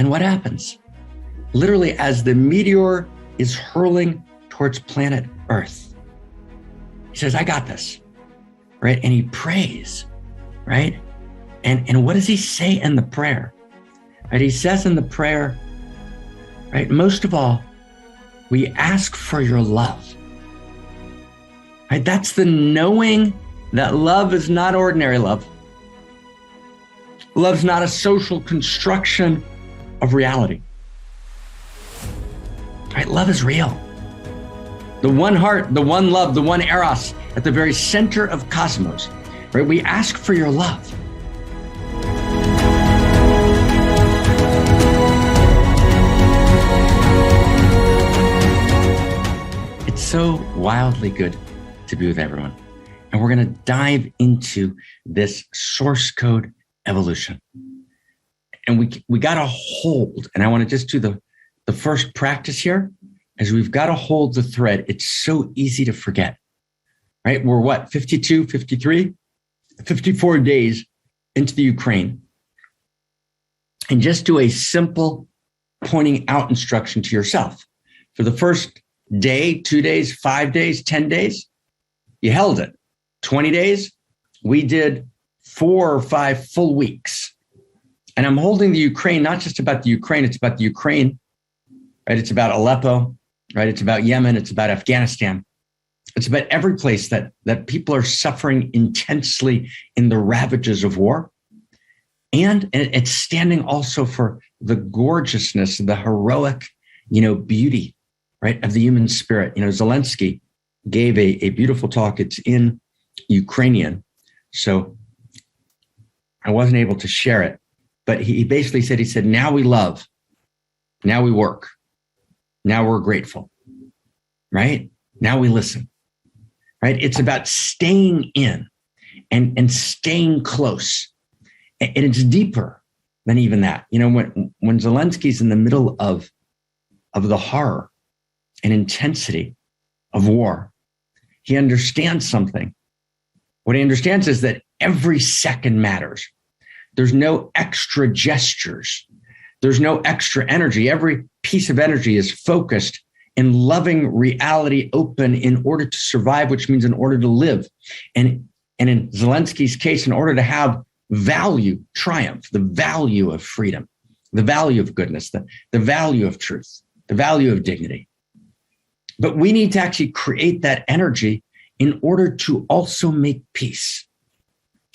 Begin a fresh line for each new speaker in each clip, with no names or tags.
And what happens? Literally, as the meteor is hurling towards planet Earth, he says, I got this, right? And he prays, right? And what does he say in the prayer? Right? He says in the prayer, right? Most of all, we ask for your love, right? That's the knowing that love is not ordinary love. Love's not a social construction of reality, right? Love is real. The one heart, the one love, the one eros at the very center of cosmos, right? We ask for your love. It's so wildly good to be with everyone. And we're going to dive into this source code evolution. And we got to hold, and I want to just do the first practice here, is we've got to hold the thread. It's so easy to forget, right? We're what, 52, 53, 54 days into the Ukraine. And just do a simple pointing out instruction to yourself. For the first day, 2 days, 5 days, 10 days, you held it. 20 days, we did 4 or 5 full weeks. And I'm holding the Ukraine, not just about the Ukraine, it's about the Ukraine, right? It's about Aleppo, right? It's about Yemen, it's about Afghanistan. It's about every place that people are suffering intensely in the ravages of war. And it's standing also for the gorgeousness, the heroic, beauty, right, of the human spirit. Zelensky gave a beautiful talk. It's in Ukrainian. So I wasn't able to share it, but he basically said, now we love, now we work, now we're grateful, right? Now we listen, right? It's about staying in and staying close. And it's deeper than even that. When Zelensky's in the middle of the horror and intensity of war, he understands something. What he understands is that every second matters. There's no extra gestures. There's no extra energy. Every piece of energy is focused in loving reality open in order to survive, which means in order to live. And in Zelensky's case, in order to have value, triumph, the value of freedom, the value of goodness, the value of truth, the value of dignity. But we need to actually create that energy in order to also make peace,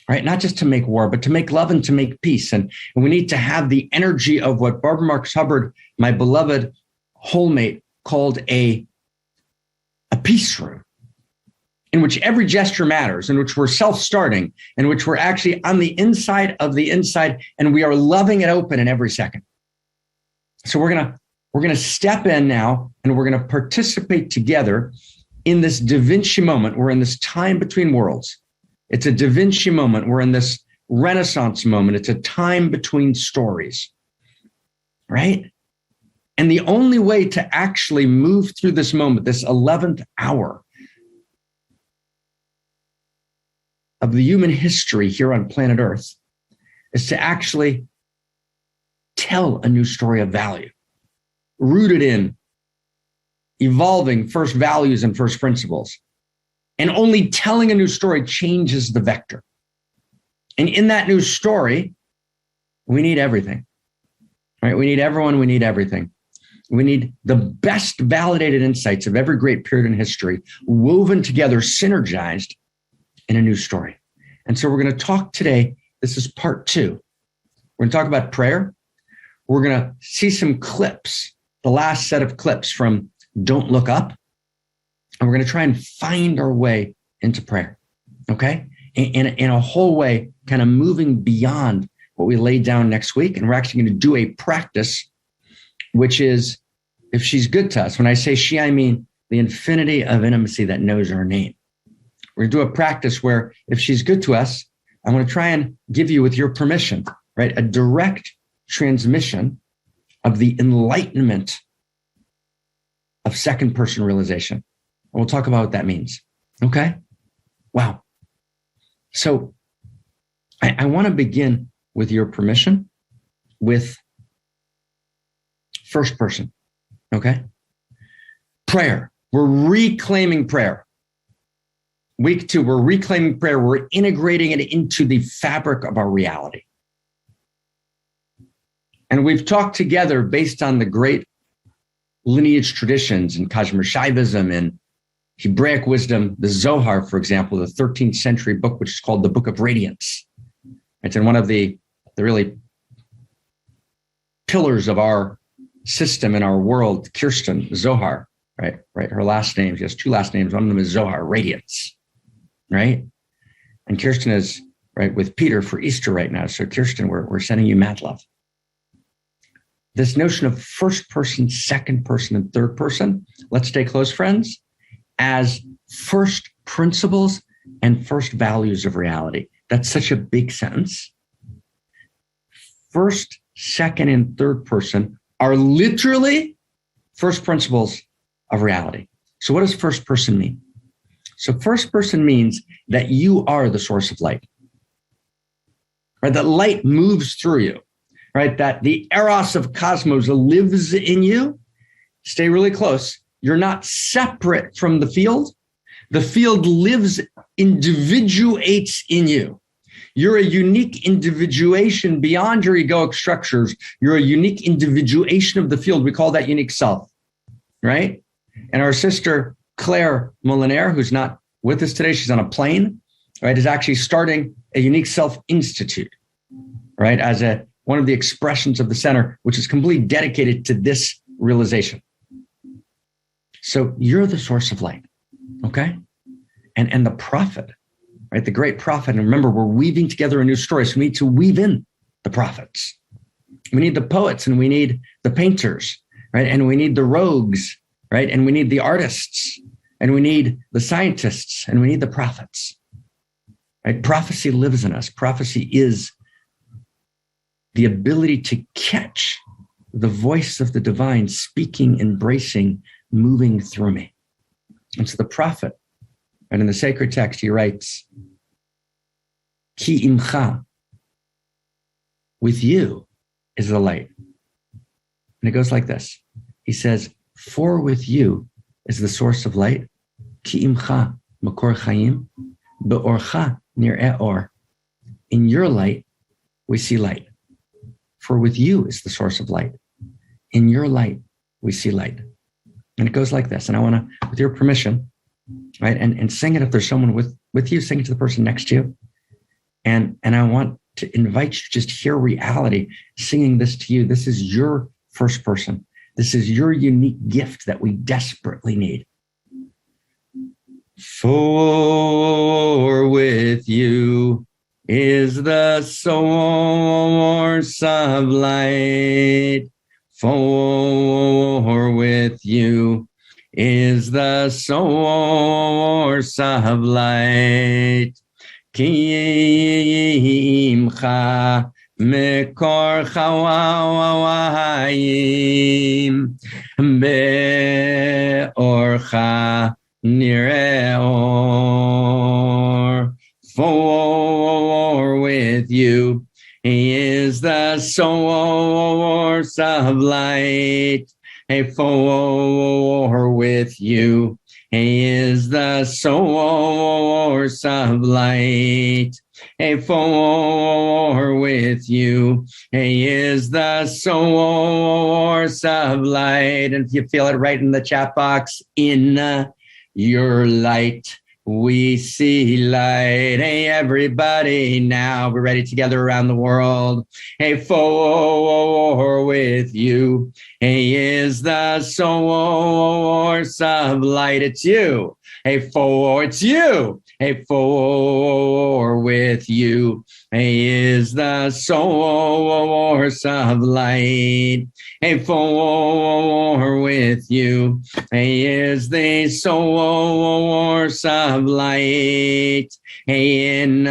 right? Not just to make war, but to make love and to make peace. And we need to have the energy of what Barbara Marx Hubbard, my beloved wholemate, called a peace room, in which every gesture matters, in which we're self-starting, in which we're actually on the inside of the inside, and we are loving it open in every second. So we're gonna step in now, and we're gonna participate together in this Da Vinci moment. We're in this time between worlds. It's a Da Vinci moment. We're in this Renaissance moment. It's a time between stories, right? And the only way to actually move through this moment, this 11th hour of the human history here on planet Earth, is to actually tell a new story of value, rooted in evolving first values and first principles. And only telling a new story changes the vector. And in that new story, we need everything, right? We need everyone, we need everything. We need the best validated insights of every great period in history woven together, synergized in a new story. And so we're going to talk today. This is part 2. We're going to talk about prayer. We're going to see some clips, the last set of clips from Don't Look Up. And we're going to try and find our way into prayer, okay? In a whole way, kind of moving beyond what we laid down next week. And we're actually going to do a practice, which is, if she's good to us. When I say she, I mean the infinity of intimacy that knows her name. We're going to do a practice where, if she's good to us, I'm going to try and give you, with your permission, right, a direct transmission of the enlightenment of second person realization. And we'll talk about what that means. Okay? Wow. So I want to begin, with your permission, with first person. Okay? Prayer. We're reclaiming prayer. Week 2, we're reclaiming prayer. We're integrating it into the fabric of our reality. And we've talked together based on the great lineage traditions in Kashmir Shaivism and Hebraic wisdom, the Zohar, for example, the 13th century book, which is called the Book of Radiance. It's in one of the really pillars of our system in our world, Kirsten Zohar, right? Her last name, she has 2 last names. One of them is Zohar, Radiance, right? And Kirsten is right with Peter for Easter right now. So Kirsten, we're sending you mad love. This notion of first person, second person, and third person, let's stay close, friends, as first principles and first values of reality. That's such a big sentence. First, second, and third person are literally first principles of reality. So what does first person mean? So first person means that you are the source of light, right? That light moves through you, right? That the eros of cosmos lives in you. Stay really close. You're not separate from the field. The field lives, individuates in you. You're a unique individuation beyond your egoic structures. You're a unique individuation of the field. We call that unique self, right? And our sister, Claire Molinaire, who's not with us today, she's on a plane, right, is actually starting a Unique Self Institute, right, as one of the expressions of the center, which is completely dedicated to this realization. So you're the source of light, okay? And the prophet, right, the great prophet, and remember, we're weaving together a new story, so we need to weave in the prophets. We need the poets, and we need the painters, right, and we need the rogues, right, and we need the artists, and we need the scientists, and we need the prophets, right? Prophecy lives in us. Prophecy is the ability to catch the voice of the divine speaking, embracing, moving through me. And so the prophet, and in the sacred text, he writes, Ki imcha, with you is the light. And it goes like this. He says, for with you is the source of light. Ki imcha, makor chayim, be'orcha nir'eh or. In your light, we see light. For with you is the source of light. In your light, we see light. And it goes like this. And I want to, with your permission, right, and sing it if there's someone with you, sing it to the person next to you. And I want to invite you to just hear reality singing this to you. This is your first person. This is your unique gift that we desperately need. For with you is the source of light. For with you is the source of light. Ki imcha mekor chawayim be'orcha nir'eh or. For with you he is the source of light. For with you he is the source of light. For with you he is the source of light. And if you feel it, write in the chat box, in your light we see light. Hey, everybody, now we're ready together around the world. Hey, for with you, he is the source of light. It's you. Hey, for it's you. Hey, for with you, he is the source of light. Hey, for with you, he is the source of light. Hey, in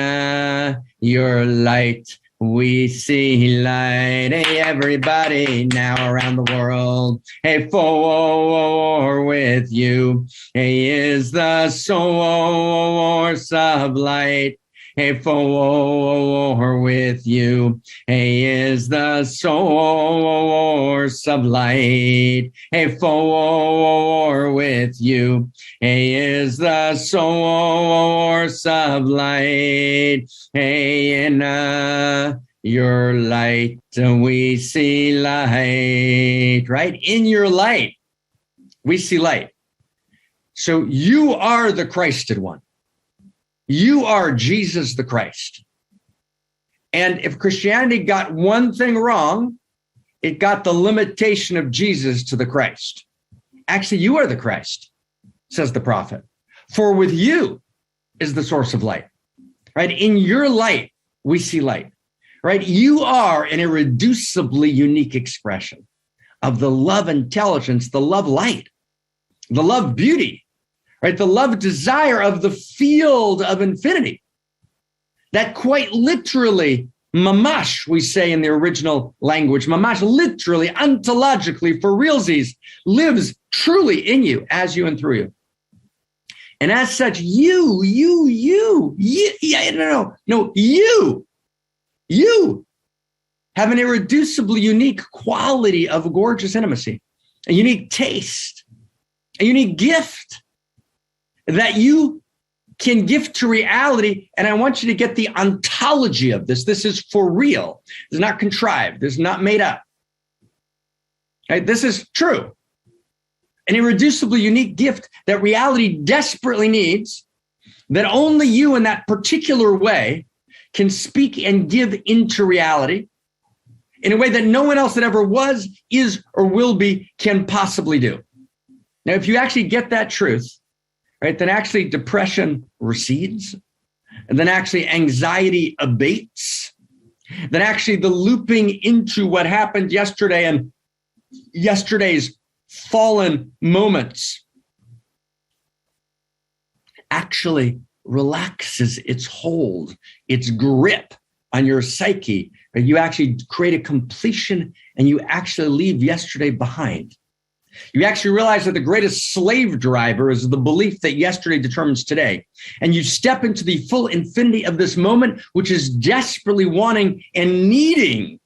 your light we see light. Hey, everybody now around the world. Hey, for with you, he is the source of light. Hey, for with you. He is the source of light. Hey, for with you. He is the source of light. Hey, in your light we see light, right? In your light, we see light. So you are the Christed one. You are Jesus the Christ. And if Christianity got one thing wrong, it got the limitation of Jesus to the Christ. Actually, you are the Christ, says the prophet. For with you is the source of light, right? In your light, we see light, right? You are an irreducibly unique expression of the love intelligence, the love light, the love beauty, right? The love desire of the field of infinity that quite literally, mamash, we say in the original language, mamash, literally, ontologically, for realsies, lives truly in you, as you and through you. And as such, you have an irreducibly unique quality of gorgeous intimacy, a unique taste, a unique gift that you can gift to reality. And I want you to get the ontology of this. This is for real. It's not contrived. It's not made up. Right? This is true. An irreducibly unique gift that reality desperately needs, that only you in that particular way can speak and give into reality in a way that no one else that ever was, is, or will be can possibly do. Now, if you actually get that truth, right, then actually depression recedes, and then actually anxiety abates, then actually the looping into what happened yesterday and yesterday's fallen moments actually relaxes its hold, its grip on your psyche, right? You actually create a completion and you actually leave yesterday behind. You actually realize that the greatest slave driver is the belief that yesterday determines today. And you step into the full infinity of this moment, which is desperately wanting and needing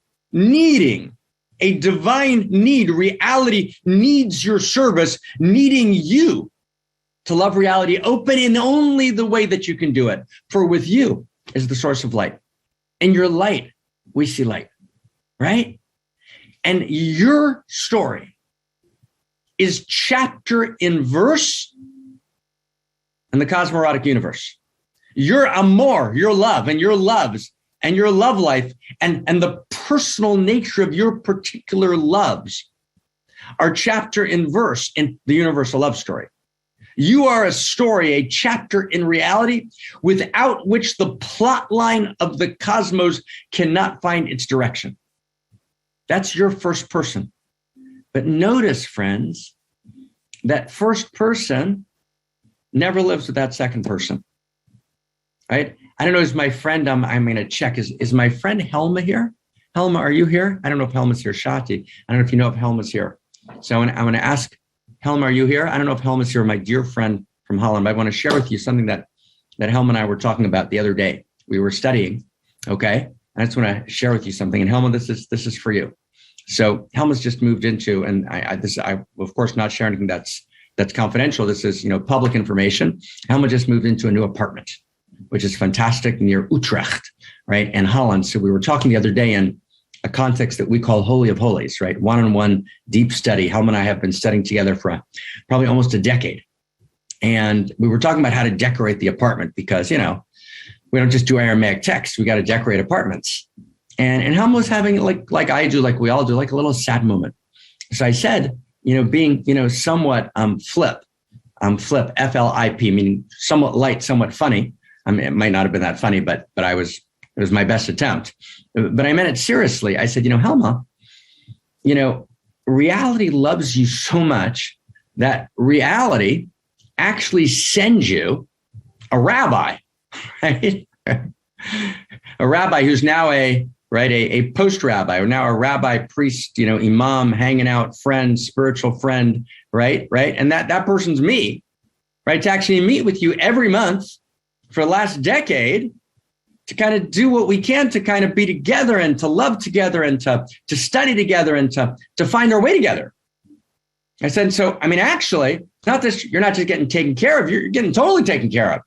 a divine need. Reality needs your service, needing you to love reality open in only the way that you can do it. For with you is the source of light. In your light, we see light, right? And your story is chapter in verse in the cosmorotic universe. Your amor, your love, and your loves, and your love life, and the personal nature of your particular loves are chapter in verse in the universal love story. You are a story, a chapter in reality without which the plot line of the cosmos cannot find its direction. That's your first person. But notice, friends, that first person never lives with that second person, right? I don't know, is my friend, I'm going to check, is my friend Helma here? Helma, are you here? I don't know if Helma's here. Shati, I don't know if you know if Helma's here. So I'm going to ask, Helma, are you here? I don't know if Helma's here, my dear friend from Holland, but I want to share with you something that Helma and I were talking about the other day. We were studying, okay? I just want to share with you something. And Helma, this is for you. So Helma's just moved into, and I of course not share anything that's confidential. This is, public information. Helma just moved into a new apartment, which is fantastic, near Utrecht, right, in Holland. So we were talking the other day in a context that we call Holy of Holies, right? One-on-one deep study. Helma and I have been studying together for probably almost a decade. And we were talking about how to decorate the apartment because, we don't just do Aramaic text. We got to decorate apartments. And Helma was having, like I do, like we all do, like a little sad moment. So I said, being, somewhat flip, F-L-I-P, meaning somewhat light, somewhat funny. I mean, it might not have been that funny, but it was my best attempt. But I meant it seriously. I said, Helma, reality loves you so much that reality actually sends you a rabbi, right? A rabbi who's now a post rabbi, or now a rabbi, priest, imam, hanging out, friend, spiritual friend, right? And that person's me, right? To actually meet with you every month for the last decade to kind of do what we can to kind of be together and to love together and to study together and to find our way together. I said, so, I mean, actually, not this, you're not just getting taken care of, you're getting totally taken care of.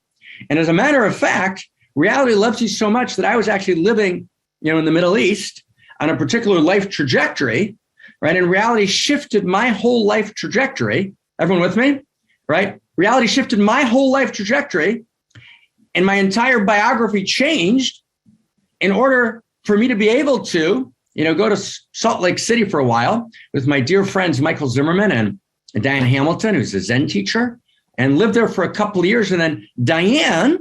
And as a matter of fact, reality loves you so much that I was actually living, in the Middle East on a particular life trajectory, right? And reality shifted my whole life trajectory. Everyone with me, right? Reality shifted my whole life trajectory, and my entire biography changed in order for me to be able to, go to Salt Lake City for a while with my dear friends, Michael Zimmerman and Diane Hamilton, who's a Zen teacher, and lived there for a couple of years. And then Diane,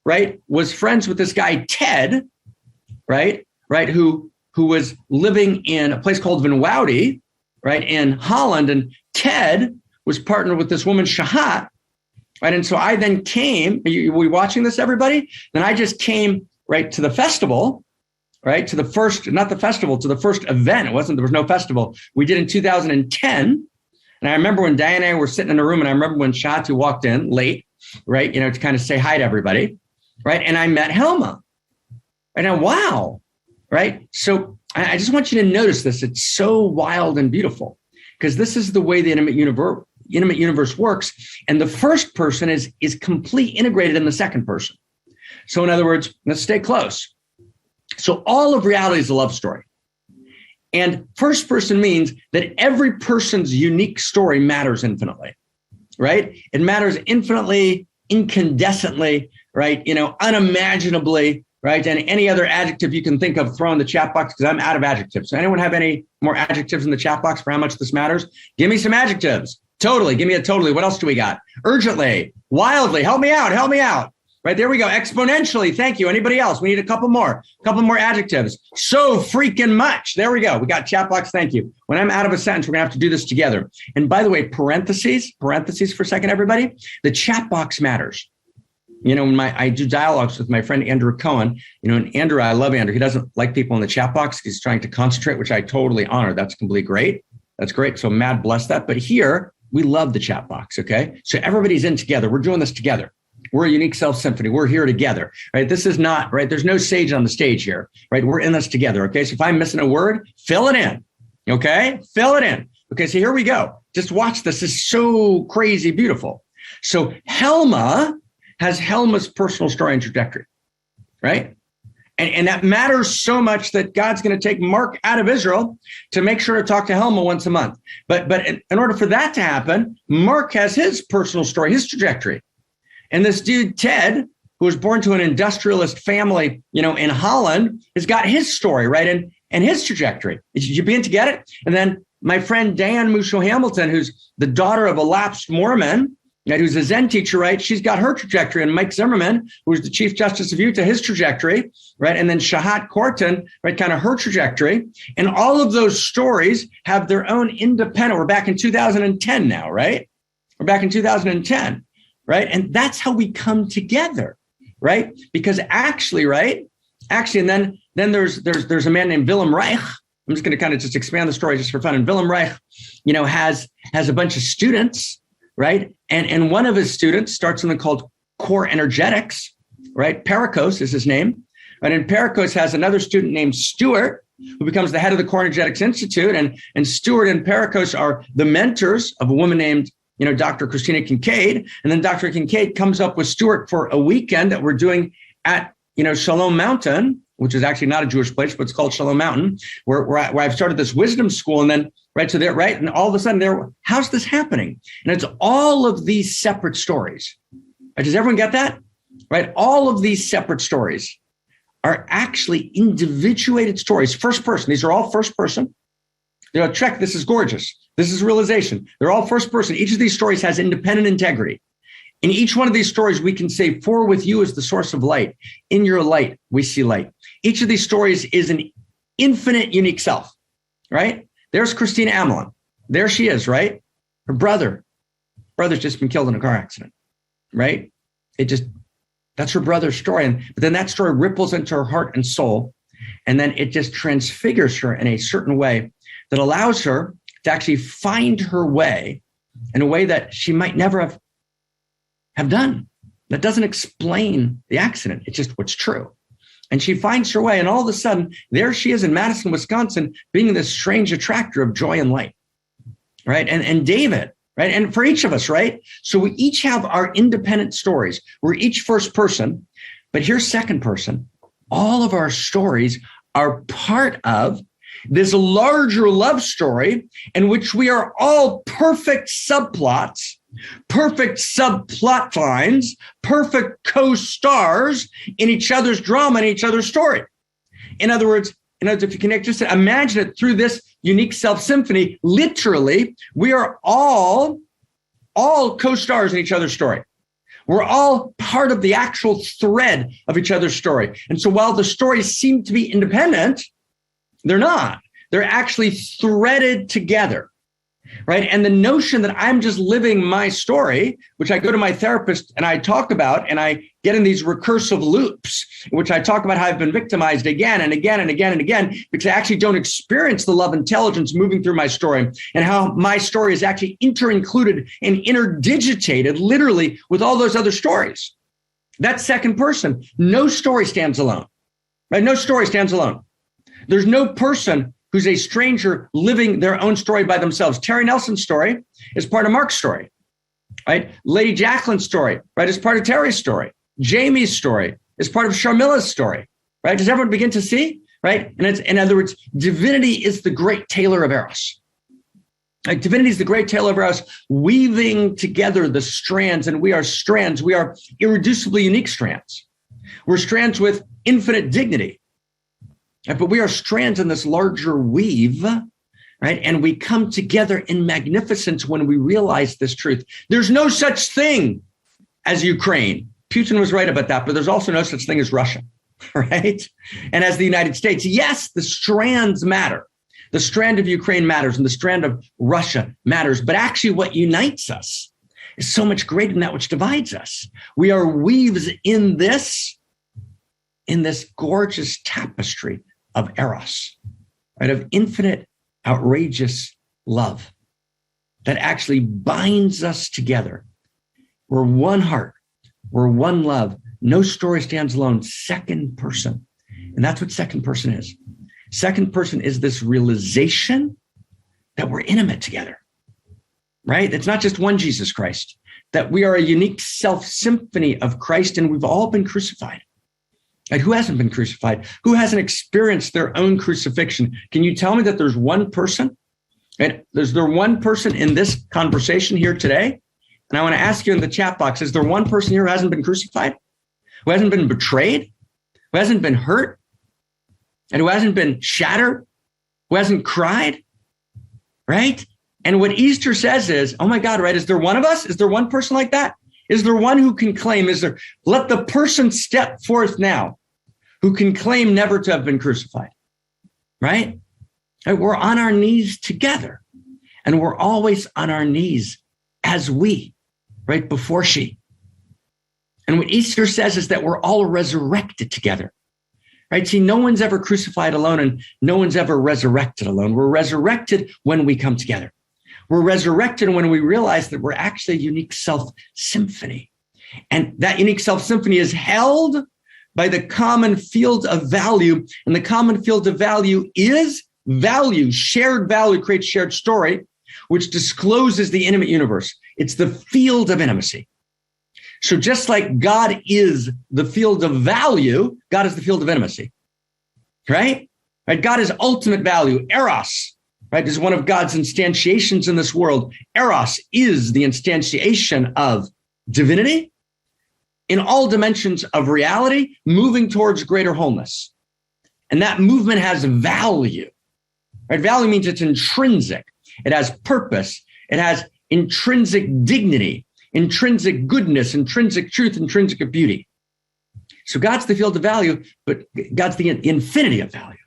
right, was friends with this guy, Ted, right, who was living in a place called Vanuatu, right, in Holland. And Ted was partnered with this woman, Shahat, right? And so I then came, are we watching this, everybody? Then I just came, right, to the festival, right, to the first event. There was no festival. We did in 2010. And I remember when Diane and I were sitting in a room, and I remember when Shatu walked in late, right, to kind of say hi to everybody, right? And I met Helma. And now, wow, right? So I just want you to notice this. It's so wild and beautiful, because this is the way the intimate universe works. And the first person is completely integrated in the second person. So in other words, let's stay close. So all of reality is a love story. And first person means that every person's unique story matters infinitely, right? It matters infinitely, incandescently, right? Unimaginably, right? And any other adjective you can think of, throw in the chat box, because I'm out of adjectives. So anyone have any more adjectives in the chat box for how much this matters? Give me some adjectives. Totally. Give me a totally. What else do we got? Urgently, wildly. Help me out. Right, there we go. Exponentially. Thank you. Anybody else? We need a couple more adjectives. So freaking much. There we go. We got chat box. Thank you. When I'm out of a sentence, we're going to have to do this together. And by the way, parentheses for a second, everybody. The chat box matters. When I do dialogues with my friend Andrew Cohen, and Andrew, I love Andrew. He doesn't like people in the chat box. He's trying to concentrate, which I totally honor. That's completely great. That's great. So mad bless that. But here, we love the chat box. Okay. So everybody's in together. We're doing this together. We're a Unique Self Symphony. We're here together, right? This is not, right? There's no sage on the stage here, right? We're in this together, okay? So if I'm missing a word, fill it in, okay? Fill it in. Okay, so here we go. Just watch this. This is so crazy beautiful. So Helma has Helma's personal story and trajectory, right? And that matters so much that God's going to take Mark out of Israel to make sure to talk to Helma once a month. But in order for that to happen, Mark has his personal story, his trajectory. And this dude, Ted, who was born to an industrialist family, in Holland, has got his story, right? And his trajectory. You begin to get it? And then my friend Diane Musho Hamilton, who's the daughter of a lapsed Mormon, right, who's a Zen teacher, right? She's got her trajectory. And Mike Zimmerman, who's the Chief Justice of Utah, his trajectory, right? And then Shahat Kortan, right, kind of her trajectory. And all of those stories have their own independent. We're back in 2010 now, right? We're back in 2010. Right. And that's how we come together. Right. Because actually, and then there's a man named Willem Reich. I'm just going to kind of just expand the story just for fun. And Willem Reich, has a bunch of students. Right. And one of his students starts something called core energetics. Right. Perikos is his name. Right. And Perikos has another student named Stuart, who becomes the head of the Core Energetics Institute. And Stuart and Perikos are the mentors of a woman named Dr. Christina Kincaid. And then Dr. Kincaid comes up with Stuart for a weekend that we're doing at, Shalom Mountain, which is actually not a Jewish place, but it's called Shalom Mountain, where I've started this wisdom school. And then, right, so there, right, and all of a sudden how's this happening? And it's all of these separate stories. Right, does everyone get that? Right? All of these separate stories are actually individuated stories. First person. These are all first person. Check, this is gorgeous. This is realization. They're all first person. Each of these stories has independent integrity. In each one of these stories, we can say, for with you is the source of light. In your light, we see light. Each of these stories is an infinite unique self, right? There's Christina Amelin. There she is, right? Her brother's just been killed in a car accident, right? That's her brother's story. But then that story ripples into her heart and soul. And then it just transfigures her in a certain way that allows her to actually find her way in a way that she might never have done. That doesn't explain the accident. It's just what's true. And she finds her way. And all of a sudden, there she is in Madison, Wisconsin, being this strange attractor of joy and light, right? And David, right? And for each of us, right? So we each have our independent stories. We're each first person, but here's second person. All of our stories are part of this larger love story in which we are all perfect subplots, perfect subplot lines, perfect co-stars in each other's drama and each other's story. In other words, if you connect, just imagine it through this unique self symphony. Literally, we are all co-stars in each other's story. We're all part of the actual thread of each other's story. And so while the stories seem to be independent, they're not. They're actually threaded together, right? And the notion that I'm just living my story, which I go to my therapist and I talk about, and I get in these recursive loops, in which I talk about how I've been victimized again and again and again and again, because I actually don't experience the love intelligence moving through my story, and how my story is actually inter-included and interdigitated literally with all those other stories. That's second person. No story stands alone, right? No story stands alone. There's no person who's a stranger living their own story by themselves. Terry Nelson's story is part of Mark's story, right? Lady Jacqueline's story, right, is part of Terry's story. Jamie's story is part of Sharmila's story, right? Does everyone begin to see, right? And it's, in other words, divinity is the great tailor of Eros. Like divinity is the great tailor of Eros, weaving together the strands, and we are strands. We are irreducibly unique strands. We're strands with infinite dignity. But we are strands in this larger weave, right? And we come together in magnificence when we realize this truth. There's no such thing as Ukraine. Putin was right about that, but there's also no such thing as Russia, right? And as the United States, yes, the strands matter. The strand of Ukraine matters and the strand of Russia matters. But actually what unites us is so much greater than that which divides us. We are weaves in this gorgeous tapestry of Eros, right? Of infinite, outrageous love that actually binds us together. We're one heart. We're one love. No story stands alone. Second person. And that's what second person is. Second person is this realization that we're intimate together, right? It's not just one Jesus Christ, that we are a unique self symphony of Christ, and we've all been crucified. Like, who hasn't been crucified? Who hasn't experienced their own crucifixion? Can you tell me that there's one person? And is there one person in this conversation here today? And I want to ask you in the chat box, is there one person here who hasn't been crucified? Who hasn't been betrayed? Who hasn't been hurt? And who hasn't been shattered? Who hasn't cried? Right? And what Easter says is, oh my God, right? Is there one of us? Is there one person like that? Is there one who can claim, let the person step forth now who can claim never to have been crucified, right? We're on our knees together, and we're always on our knees as we, right, before she. And what Easter says is that we're all resurrected together, right? See, no one's ever crucified alone, and no one's ever resurrected alone. We're resurrected when we come together. We're resurrected when we realize that we're actually a unique self symphony. And that unique self symphony is held by the common field of value. And the common field of value is value. Shared value creates shared story, which discloses the intimate universe. It's the field of intimacy. So just like God is the field of value, God is the field of intimacy, right? God is ultimate value, Eros. Right, is one of God's instantiations in this world. Eros is the instantiation of divinity in all dimensions of reality, moving towards greater wholeness. And that movement has value. Right? Value means it's intrinsic. It has purpose. It has intrinsic dignity, intrinsic goodness, intrinsic truth, intrinsic beauty. So God's the field of value, but God's the infinity of value.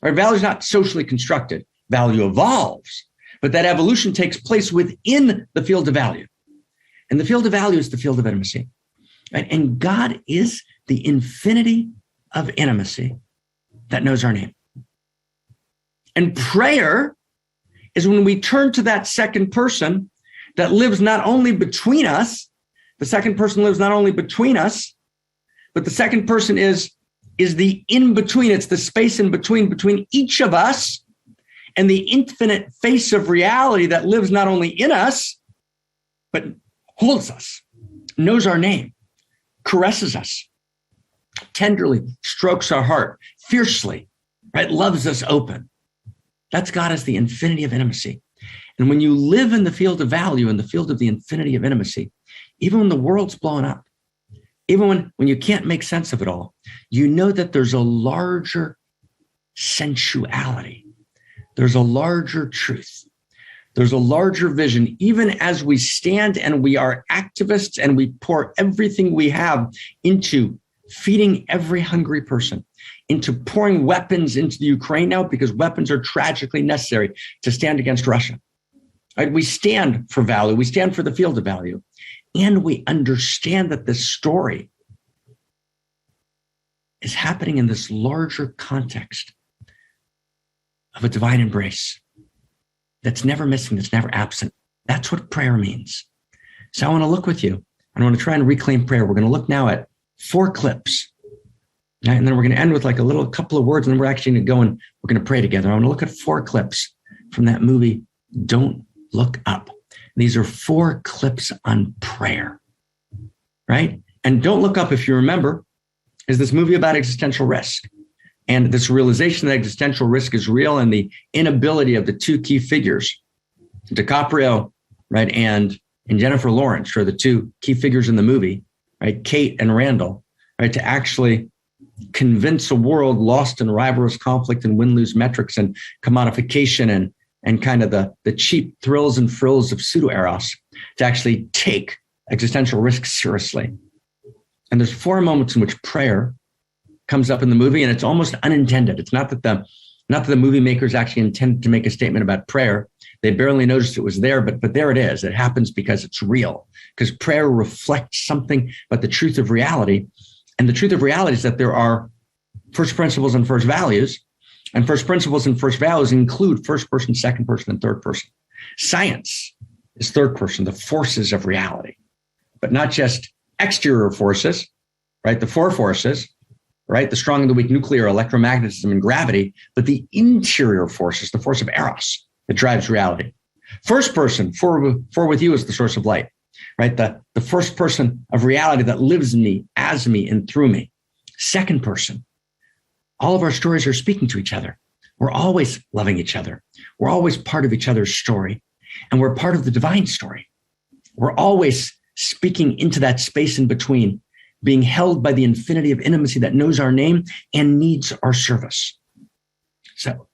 Right? Value is not socially constructed. Value evolves, but that evolution takes place within the field of value. And the field of value is the field of intimacy. Right? And God is the infinity of intimacy that knows our name. And prayer is when we turn to that second person that lives not only between us, the second person lives not only between us, but the second person is is the in-between. It's the space in between each of us and the infinite face of reality that lives not only in us, but holds us, knows our name, caresses us, tenderly strokes our heart, fiercely, right? Loves us open. That's God as the infinity of intimacy. And when you live in the field of value, in the field of the infinity of intimacy, even when the world's blowing up, even when you can't make sense of it all, you know that there's a larger sensuality. There's a larger truth. There's a larger vision. Even as we stand and we are activists and we pour everything we have into feeding every hungry person, into pouring weapons into the Ukraine now, because weapons are tragically necessary to stand against Russia. Right? We stand for value. We stand for the field of value. And we understand that this story is happening in this larger context of a divine embrace that's never missing, that's never absent. That's what prayer means. So I want to look with you, and I want to try and reclaim prayer. We're going to look now at 4 clips. Right? And then we're going to end with like a couple of words, and then we're actually going to go and we're going to pray together. I want to look at 4 clips from that movie, Don't Look Up. These are 4 clips on prayer, right? And Don't Look Up, if you remember, is this movie about existential risk. And this realization that existential risk is real, and the inability of the 2 key figures, DiCaprio, right, and Jennifer Lawrence, are the 2 key figures in the movie, right, Kate and Randall, right, to actually convince a world lost in rivalrous conflict and win-lose metrics and commodification and kind of the cheap thrills and frills of pseudo-eros to actually take existential risk seriously. And there's 4 moments in which prayer comes up in the movie, and it's almost unintended. It's not that the movie makers actually intended to make a statement about prayer. They barely noticed it was there, but there it is. It happens because it's real, because prayer reflects something but the truth of reality. And the truth of reality is that there are first principles and first values, and first principles and first values include first person, second person, and third person. Science is third person, the forces of reality, but not just exterior forces, right? The 4 forces, right? The strong and the weak, nuclear, electromagnetism, and gravity, but the interior forces, the force of eros that drives reality. First person, for with you, is the source of light, right? The first person of reality that lives in me, as me, and through me. Second person, all of our stories are speaking to each other. We're always loving each other. We're always part of each other's story, and we're part of the divine story. We're always speaking into that space in between, being held by the infinity of intimacy that knows our name and needs our service. So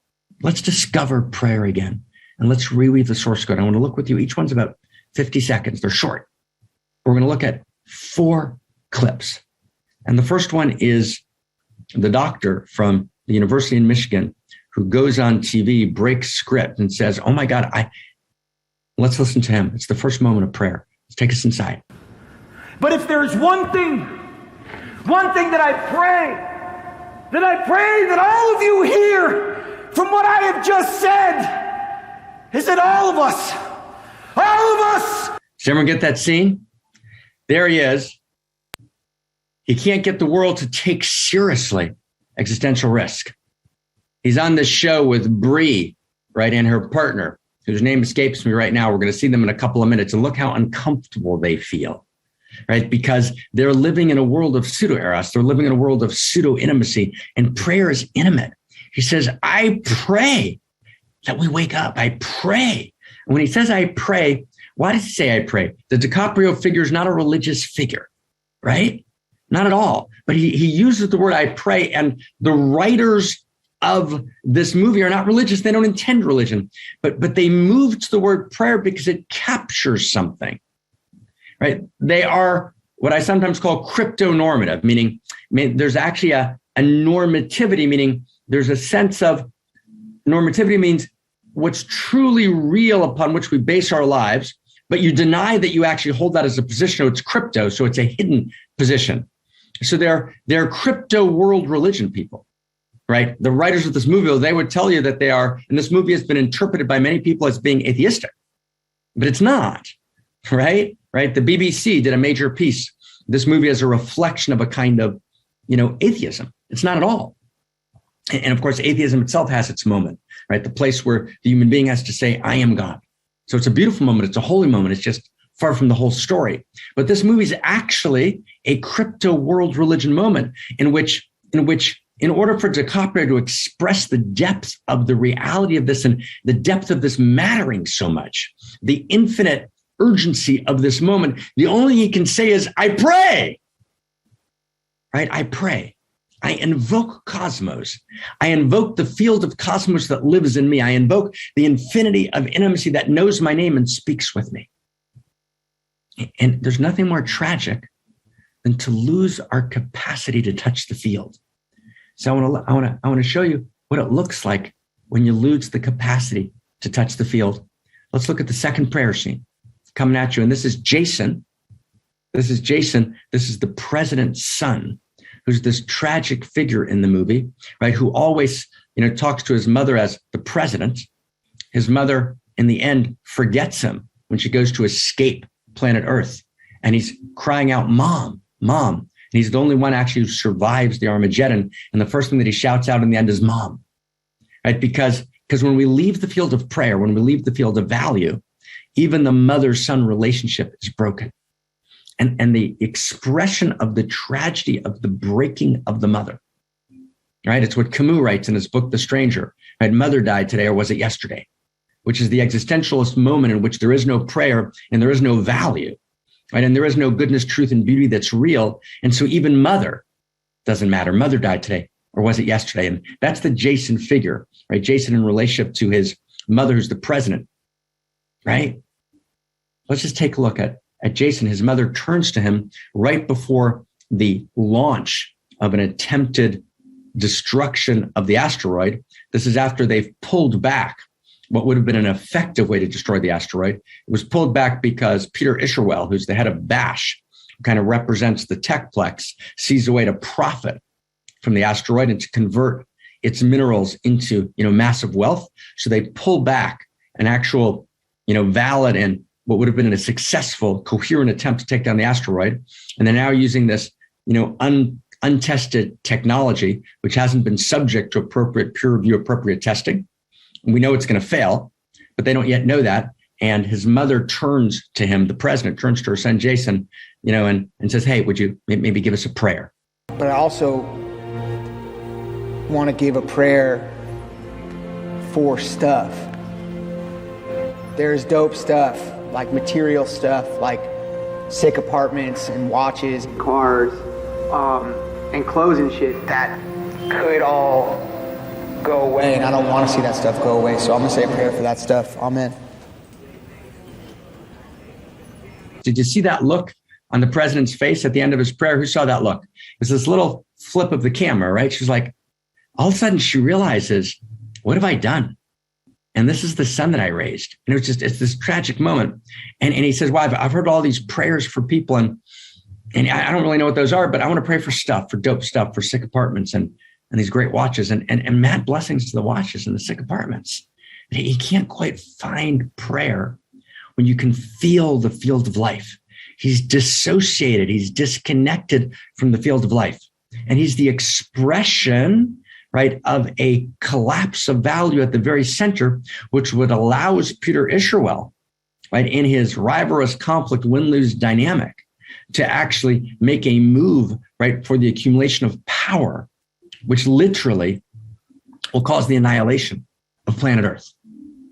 let's discover prayer again, and let's reweave the source code. I want to look with you. Each one's about 50 seconds. They're short. We're going to look at 4 clips. And the first one is the doctor from the University in Michigan who goes on TV, breaks script, and says, oh my God, let's listen to him. It's the first moment of prayer. Let's take us inside.
But if there's one thing that I pray that all of you hear from what I have just said, is that all of us.
Does everyone get that scene? There he is. He can't get the world to take seriously existential risk. He's on this show with Bree, right, and her partner, whose name escapes me right now. We're going to see them in a couple of minutes, and look how uncomfortable they feel, right? Because they're living in a world of pseudo-eros. They're living in a world of pseudo-intimacy, and prayer is intimate. He says, I pray that we wake up. I pray. And when he says, I pray, why does he say I pray? The DiCaprio figure is not a religious figure, right? Not at all. But he uses the word I pray, and the writers of this movie are not religious. They don't intend religion, but they move to the word prayer because it captures something, right? They are what I sometimes call crypto-normative, meaning there's actually a normativity, meaning there's a sense of normativity means what's truly real upon which we base our lives, but you deny that you actually hold that as a position. So it's crypto, so it's a hidden position. So they're crypto world religion people, right? The writers of this movie, they would tell you that they are, and this movie has been interpreted by many people as being atheistic, but it's not, right? Right? The BBC did a major piece. This movie is a reflection of a kind of, atheism. It's not at all. And of course, atheism itself has its moment, right? The place where the human being has to say, I am God. So it's a beautiful moment. It's a holy moment. It's just far from the whole story. But this movie is actually a crypto world religion moment in which, in order for DiCaprio to express the depth of the reality of this and the depth of this mattering so much, the infinite urgency of this moment, the only thing he can say is, I pray, right? I pray. I invoke cosmos. I invoke the field of cosmos that lives in me. I invoke the infinity of intimacy that knows my name and speaks with me. And there's nothing more tragic than to lose our capacity to touch the field. So I want to show you what it looks like when you lose the capacity to touch the field. Let's look at the second prayer scene coming at you. And this is Jason. This is Jason. This is the president's son, who's this tragic figure in the movie, right? Who always, talks to his mother as the president. His mother, in the end, forgets him when she goes to escape planet Earth. And he's crying out, Mom, Mom. And he's the only one actually who survives the Armageddon. And the first thing that he shouts out in the end is Mom, right? Because when we leave the field of prayer, when we leave the field of value, even the mother-son relationship is broken. And the expression of the tragedy of the breaking of the mother, right? It's what Camus writes in his book, The Stranger, right? Mother died today, or was it yesterday? Which is the existentialist moment in which there is no prayer and there is no value, right? And there is no goodness, truth, and beauty that's real. And so even mother doesn't matter. Mother died today, or was it yesterday? And that's the Jason figure, right? Jason in relationship to his mother, who's the president, right? Let's just take a look at Jason. His mother turns to him right before the launch of an attempted destruction of the asteroid. This is after they've pulled back what would have been an effective way to destroy the asteroid. It was pulled back because Peter Isherwell, who's the head of BASH, who kind of represents the techplex, sees a way to profit from the asteroid and to convert its minerals into, massive wealth. So they pull back an actual, valid and what would have been a successful, coherent attempt to take down the asteroid. And they're now using this, untested technology, which hasn't been subject to appropriate peer review, appropriate testing. And we know it's going to fail, but they don't yet know that. And his mother turns to him, the president turns to her son, Jason, and says, hey, would you maybe give us a prayer?
But I also want to give a prayer for stuff. There's dope stuff, like material stuff, like sick apartments and watches, cars, and clothes and shit that could all go away. And I don't want to see that stuff go away. So I'm going to say a prayer for that stuff. Amen.
Did you see that look on the president's face at the end of his prayer? Who saw that look? It's this little flip of the camera, right? She's like, all of a sudden she realizes, what have I done? And this is the son that I raised. And it's this tragic moment. And he says, well, I've heard all these prayers for people and I don't really know what those are, but I want to pray for stuff, for dope stuff, for sick apartments and these great watches and mad blessings to the watches and the sick apartments. He can't quite find prayer when you can feel the field of life. He's dissociated. He's disconnected from the field of life. And he's the expression, right, of a collapse of value at the very center, which would allow Peter Isherwell, right, in his rivalrous conflict win-lose dynamic, to actually make a move, right, for the accumulation of power, which literally will cause the annihilation of planet Earth.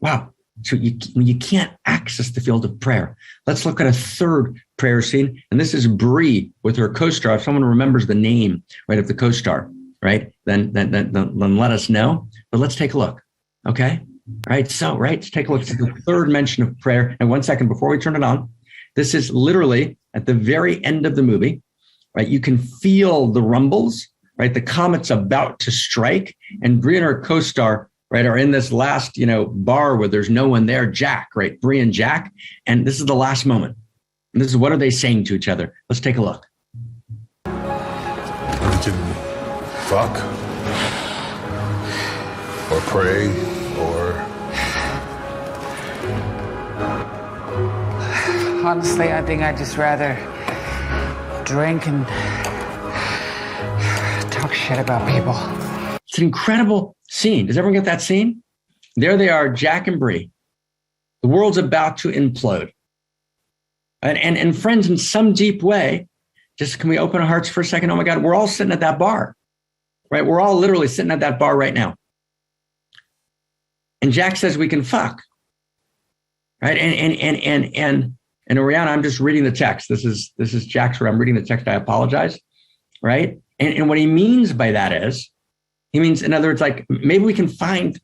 Wow. So you can't access the field of prayer. Let's look at a third prayer scene. And this is Bree with her co-star. If someone remembers the name, right, of the co-star, right, then let us know. But let's take a look. Okay. All right. So, right, let's take a look at the third mention of prayer. And 1 second before we turn it on, this is literally at the very end of the movie, right? You can feel the rumbles, right? The comet's about to strike, and Bree and her co-star, right, are in this last, bar where there's no one there, Jack, right? Bree and Jack. And this is the last moment. And this is, what are they saying to each other? Let's take a look.
We can fuck or pray or...
Honestly, I think I'd just rather drink and talk shit.
shit about people.
It's an incredible scene. Does everyone get that scene? There they are, Jack and Bree. The world's about to implode. And friends, in some deep way, just can we open our hearts for a second? Oh my God, we're all sitting at that bar, right? We're all literally sitting at that bar right now. And Jack says we can fuck, right? And Ariana, I'm just reading the text. This is Jack's word. I'm reading the text. I apologize, right? And what he means by that is, he means, in other words, like maybe we can find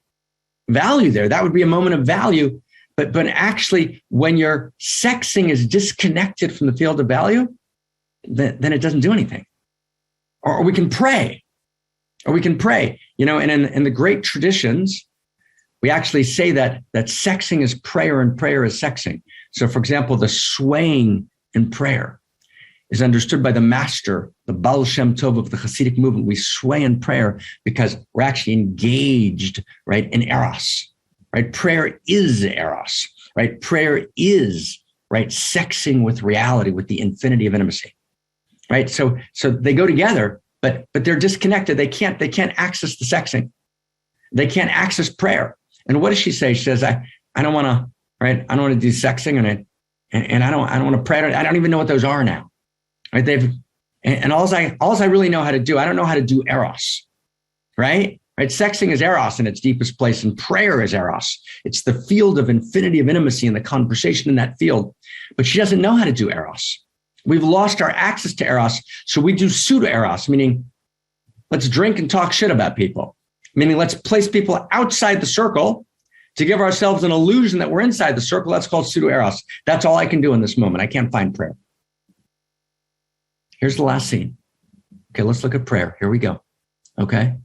value there. That would be a moment of value. But Actually, when your sexing is disconnected from the field of value, then it doesn't do anything. Or we can pray. And in the great traditions, we actually say that sexing is prayer and prayer is sexing. So, for example, the swaying in prayer is understood by the master, the Baal Shem Tov of the Hasidic movement. We sway in prayer because we're actually engaged, right, in eros, right? Prayer is eros, right? Prayer is, right, sexing with reality, with the infinity of intimacy, right? So they go together, but they're disconnected. They can't access the sexing. They can't access prayer. And what does she say? She says, I don't want to, right? I don't want to do sexing, and I don't want to pray. I don't even know what those are now. Right? All I really know how to do, I don't know how to do eros, right? Right? Sexing is eros in its deepest place, and prayer is eros. It's the field of infinity of intimacy and the conversation in that field. But she doesn't know how to do eros. We've lost our access to eros, so we do pseudo eros, meaning let's drink and talk shit about people, meaning let's place people outside the circle to give ourselves an illusion that we're inside the circle. That's called pseudo eros. That's all I can do in this moment. I can't find prayer. Here's the last scene. Okay, let's look at prayer. Here we go. Okay,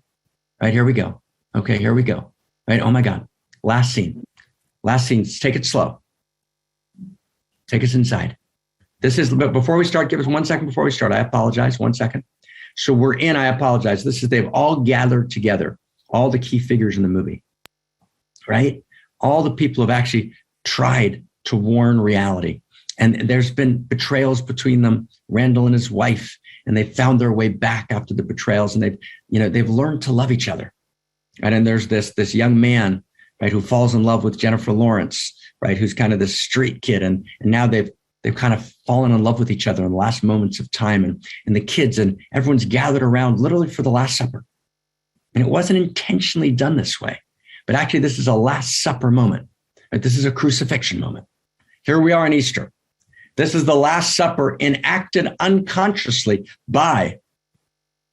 right, here we go. Okay, here we go. Right, oh my God. Last scene. Take it slow. Take us inside. But before we start, give us 1 second before we start. I apologize, 1 second. So I apologize. They've all gathered together, all the key figures in the movie, right? All the people have actually tried to warn reality. And there's been betrayals between them, Randall and his wife, and they found their way back after the betrayals, and they've learned to love each other. Right? And there's this young man, right, who falls in love with Jennifer Lawrence, right, who's kind of this street kid, and now they've kind of fallen in love with each other in the last moments of time, and the kids and everyone's gathered around literally for the Last Supper. And it wasn't intentionally done this way, but actually this is a Last Supper moment. Right? This is a crucifixion moment. Here we are on Easter. This is the Last Supper enacted unconsciously by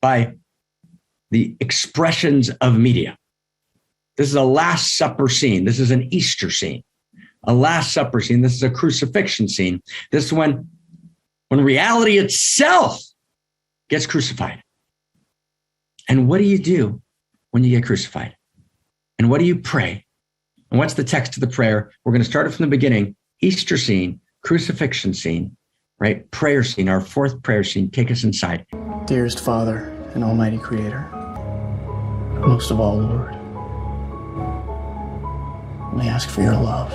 the expressions of media. This is a Last Supper scene. This is an Easter scene, a Last Supper scene. This is a crucifixion scene. This is when reality itself gets crucified. And what do you do when you get crucified? And what do you pray? And what's the text of the prayer? We're going to start it from the beginning. Easter scene, crucifixion scene, right? Prayer scene, our fourth prayer scene. Take us inside.
Dearest Father and Almighty Creator, most of all, Lord, we ask for your love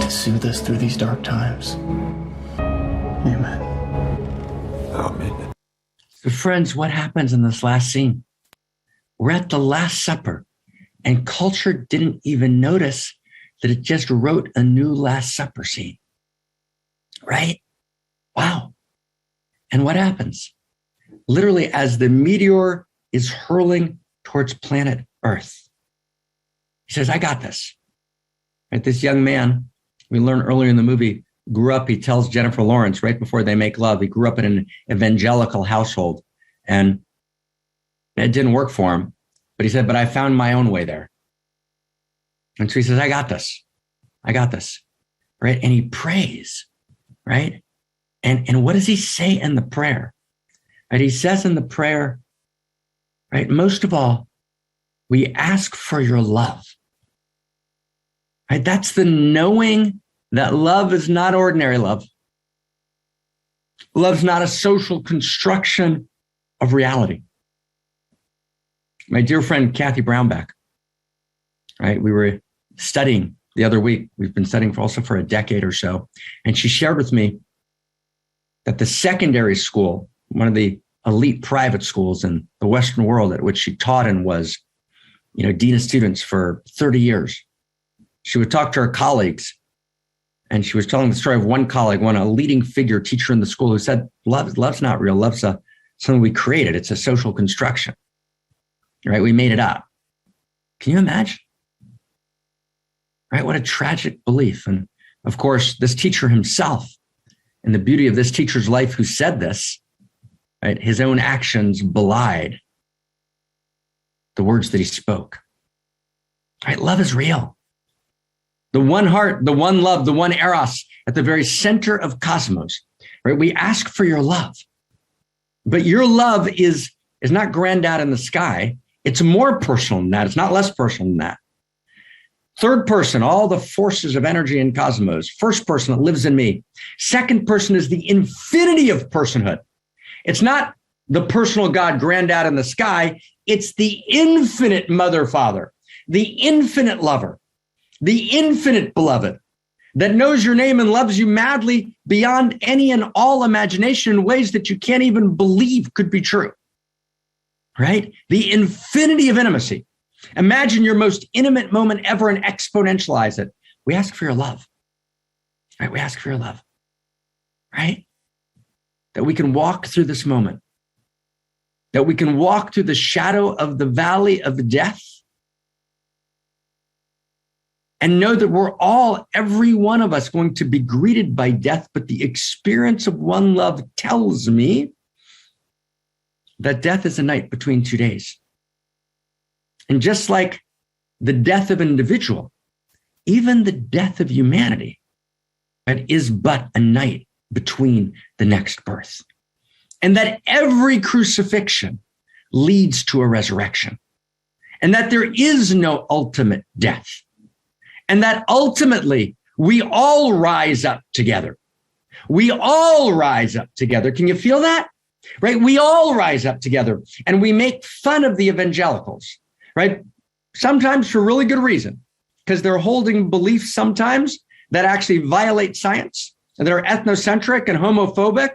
to soothe us through these dark times. Amen.
Amen.
So friends, what happens in this last scene? We're at the Last Supper, and culture didn't even notice that it just wrote a new Last Supper scene, right? Wow. And what happens? Literally, as the meteor is hurling towards planet Earth, he says, I got this. Right? This young man, we learned earlier in the movie, grew up, he tells Jennifer Lawrence right before they make love, he grew up in an evangelical household, and it didn't work for him. But he said, but I found my own way there. And so he says, I got this, right? And he prays, right? And what does he say in the prayer? Right? He says in the prayer, right? Most of all, we ask for your love, right? That's the knowing that love is not ordinary love. Love's not a social construction of reality. My dear friend, Kathy Brownback, right? We were studying the other week. We've been studying for a decade or so. And she shared with me that the secondary school, one of the elite private schools in the Western world at which she taught and was, dean of students for 30 years. She would talk to her colleagues, and she was telling the story of one colleague, a leading figure teacher in the school, who said, love's not real. Love's something we created. It's a social construction, right? We made it up. Can you imagine? Right? What a tragic belief. And of course, this teacher himself, and the beauty of this teacher's life who said this, right? His own actions belied the words that he spoke. Right? Love is real. The one heart, the one love, the one eros at the very center of cosmos, right? We ask for your love, but your love is not grand out in the sky. It's more personal than that. It's not less personal than that. Third person, all the forces of energy in cosmos. First person that lives in me. Second person is the infinity of personhood. It's not the personal God grand out in the sky. It's the infinite mother, father, the infinite lover, the infinite beloved that knows your name and loves you madly beyond any and all imagination in ways that you can't even believe could be true, right? The infinity of intimacy. Imagine your most intimate moment ever and exponentialize it. We ask for your love, right? We ask for your love, right? That we can walk through this moment, that we can walk through the shadow of the valley of death and know that we're all, every one of us, going to be greeted by death. But the experience of one love tells me that death is a night between 2 days. And just like the death of an individual, even the death of humanity, right, is but a night between the next birth. And that every crucifixion leads to a resurrection. And that there is no ultimate death. And that ultimately we all rise up together. We all rise up together. Can you feel that? Right? We all rise up together and we make fun of the evangelicals, right? Sometimes for really good reason, because they're holding beliefs sometimes that actually violate science and that are ethnocentric and homophobic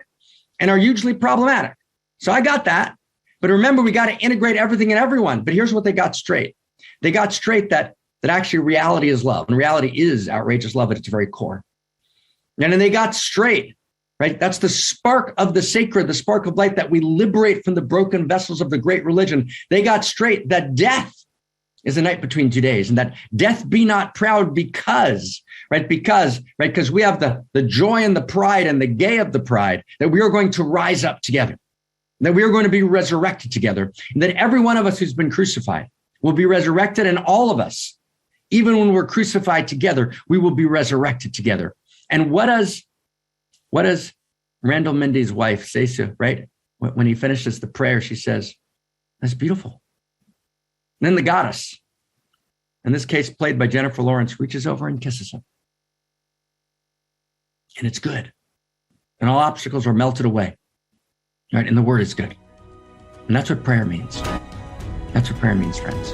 and are hugely problematic. So I got that. But remember, we got to integrate everything and everyone. But here's what they got straight. They got straight that actually reality is love, and reality is outrageous love at its very core. And then they got straight, right? That's the spark of the sacred, the spark of light that we liberate from the broken vessels of the great religion. They got straight that death is a night between 2 days, and that death be not proud because we have the joy and the pride and the gay of the pride that we are going to rise up together, that we are going to be resurrected together, and that every one of us who's been crucified will be resurrected, and all of us, even when we're crucified together, we will be resurrected together. And what does Randall Mindy's wife say so, right? When he finishes the prayer, she says, that's beautiful. And then the goddess, in this case played by Jennifer Lawrence, reaches over and kisses him. And it's good. And all obstacles are melted away, right? And the word is good. And that's what prayer means. That's what prayer means, friends.